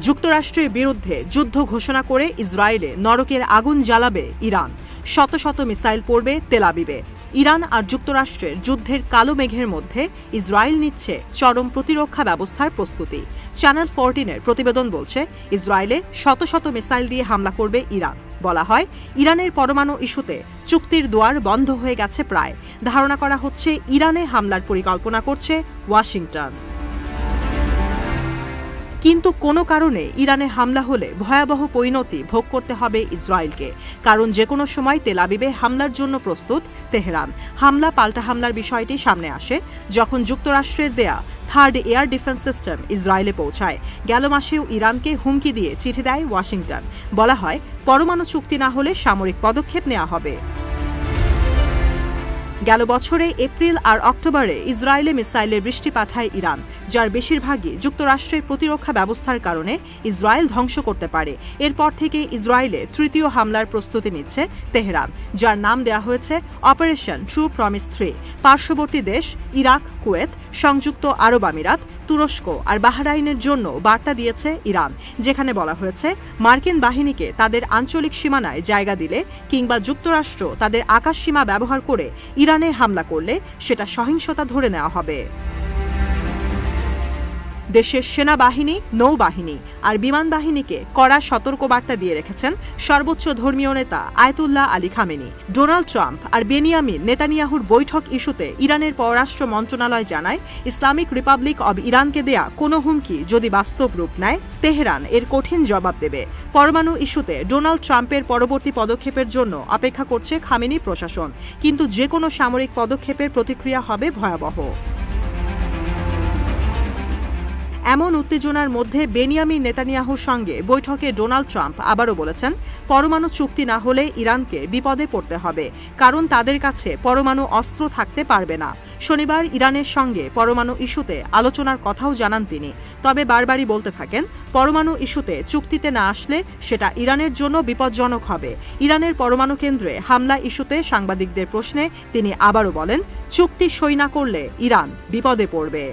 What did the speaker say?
যুক্তরাষ্ট্রের বিরুদ্ধে যুদ্ধ ঘোষণা করে ইসরায়েলে নরকের আগুন জ্বালাবে ইরান। শত শত মিসাইল পড়বে তেল আবিবে। ইরান আর যুক্তরাষ্ট্রের যুদ্ধের কালো মেঘের মধ্যে ইসরায়েল নিচ্ছে চরম প্রতিরক্ষা ব্যবস্থার প্রস্তুতি। চ্যানেল 14-এর প্রতিবেদন বলছে, ইসরায়েলে শত শত মিসাইল দিয়ে হামলা করবে ইরান। বলা হয়, ইরানের পরমাণু ইস্যুতে চুক্তির দুয়ার বন্ধ হয়ে গেছে প্রায়। ধারণা করা হচ্ছে ইরানে হামলার পরিকল্পনা করছে ওয়াশিংটন। কিন্তু কোনো কারণে ইরানে হামলা হলে ভয়াবহ পরিণতি ভোগ করতে হবে ইসরায়েলকে। কারণ যে কোনো সময় তেল আবিবে হামলার জন্য প্রস্তুত তেহরান। হামলা পাল্টা হামলার বিষয়টি সামনে আসে যখন যুক্তরাষ্ট্রের দেয়া থার্ড এয়ার ডিফেন্স সিস্টেম ইসরায়েলে পৌঁছায়। গেল মাসেও ইরানকে হুমকি দিয়ে চিঠি দেয় ওয়াশিংটন। বলা হয়, পরমাণু চুক্তি না হলে সামরিক পদক্ষেপ নেওয়া হবে। গেল বছরে এপ্রিল আর অক্টোবরে ইসরায়েলে মিসাইলের বৃষ্টি পাঠায় ইরান, যার বেশিরভাগই যুক্তরাষ্ট্রের প্রতিরক্ষা ব্যবস্থার কারণে ইসরায়েল ধ্বংস করতে পারে। এরপর থেকে ইসরায়েলে তৃতীয় হামলার প্রস্তুতি নিচ্ছে তেহরান, যার নাম দেওয়া হয়েছে অপারেশন ট্রু প্রমিস 3। পার্শ্ববর্তী দেশ ইরাক, কুয়েত, সংযুক্ত আরব আমিরাত, তুরস্ক আর বাহরাইনের জন্য বার্তা দিয়েছে ইরান, যেখানে বলা হয়েছে মার্কিন বাহিনীকে তাদের আঞ্চলিক সীমানায় জায়গা দিলে কিংবা যুক্তরাষ্ট্র তাদের আকাশ সীমা ব্যবহার করে ইরানে হামলা করলে সেটা সহিংসতা ধরে নেওয়া হবে। দেশের সেনাবাহিনী, নৌবাহিনী আর বিমান বাহিনীকে কড়া সতর্কবার্তা দিয়ে রেখেছেন সর্বোচ্চ ধর্মীয় নেতা Ayatollah Ali Khamenei. Donald Trump আর বেনিয়ামিন নেতানিয়াহুর বৈঠক ইস্যুতে ইরানের পররাষ্ট্র মন্ত্রণালয় জানায়, ইসলামিক রিপাবলিক অব ইরানকে দেয়া কোনো হুমকি যদি বাস্তব রূপ নেয়, তেহরান এর কঠিন জবাব দেবে। পরমাণু ইস্যুতে ডোনাল্ড ট্রাম্পের পরবর্তী পদক্ষেপের জন্য অপেক্ষা করছে খামেনি প্রশাসন, কিন্তু যে কোনো সামরিক পদক্ষেপের প্রতিক্রিয়া হবে ভয়াবহ। এমন উত্তেজনার মধ্যে বেনিয়ামিন নেতানিয়াহুর সঙ্গে বৈঠকে ডোনাল্ড ট্রাম্প আবারও বলেছেন, পরমাণু চুক্তি না হলে ইরানকে বিপদে পড়তে হবে, কারণ তাদের কাছে পরমাণু অস্ত্র থাকতে পারবে না। শনিবার ইরানের সঙ্গে পরমাণু ইস্যুতে আলোচনার কথাও জানান তিনি, তবে বারবারই বলতে থাকেন, পরমাণু ইস্যুতে চুক্তিতে না আসলে সেটা ইরানের জন্য বিপজ্জনক হবে। ইরানের পরমাণু কেন্দ্রে হামলা ইস্যুতে সাংবাদিকদের প্রশ্নে তিনি আবারও বলেন, চুক্তি সই না করলে ইরান বিপদে পড়বে।